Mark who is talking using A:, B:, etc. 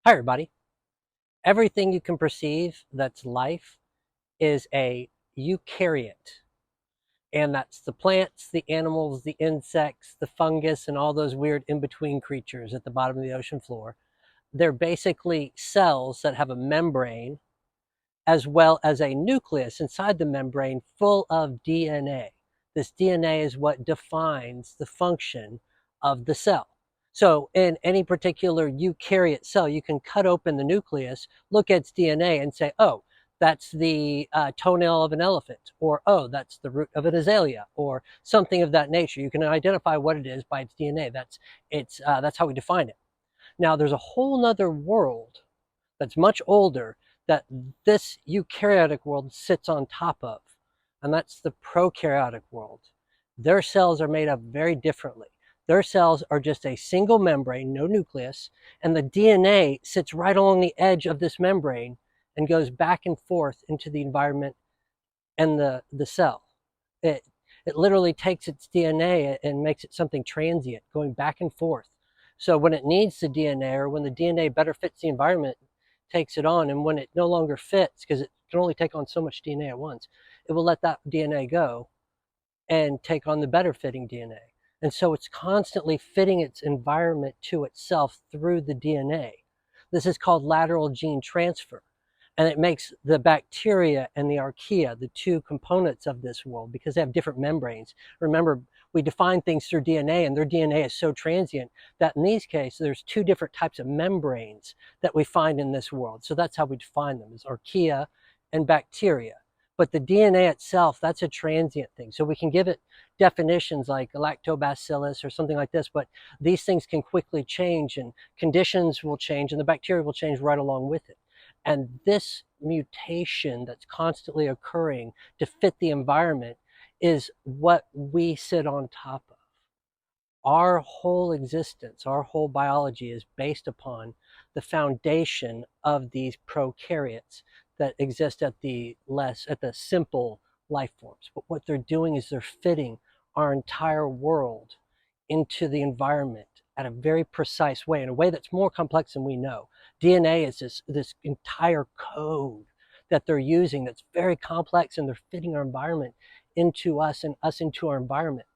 A: Hi, everybody. Everything you can perceive that's life is a eukaryote. And that's the plants, the animals, the insects, the fungus, and all those weird in between creatures at the bottom of the ocean floor. They're basically cells that have a membrane as well as a nucleus inside the membrane full of DNA. This DNA is what defines the function of the cell. So, in any particular eukaryote cell, you can cut open the nucleus, look at its DNA, and say, oh, that's the toenail of an elephant, or oh, that's the root of an azalea, or something of that nature. You can identify what it is by its DNA. That's how we define it. Now, there's a whole nother world that's much older that this eukaryotic world sits on top of, and that's the prokaryotic world. Their cells are made up very differently. Their cells are just a single membrane, no nucleus, and the DNA sits right along the edge of this membrane and goes back and forth into the environment and the cell. It, it literally takes its DNA and makes it something transient, going back and forth. So when it needs the DNA, or when the DNA better fits the environment, takes it on. And when it no longer fits, because it can only take on so much DNA at once, it will let that DNA go and take on the better fitting DNA. And so it's constantly fitting its environment to itself through the DNA. This is called lateral gene transfer. And it makes the bacteria and the archaea the two components of this world because they have different membranes. Remember, we define things through DNA, and their DNA is so transient that in these cases, there's two different types of membranes that we find in this world. So that's how we define them, is archaea and bacteria. But the DNA itself, that's a transient thing. So we can give it definitions like lactobacillus or something like this, but these things can quickly change, and conditions will change, and the bacteria will change right along with it. And this mutation that's constantly occurring to fit the environment is what we sit on top of. Our whole existence, our whole biology is based upon the foundation of these prokaryotes that exist at the simple life forms. But what they're doing is they're fitting our entire world into the environment at a very precise way, in a way that's more complex than we know. DNA is this entire code that they're using that's very complex, and they're fitting our environment into us and us into our environment.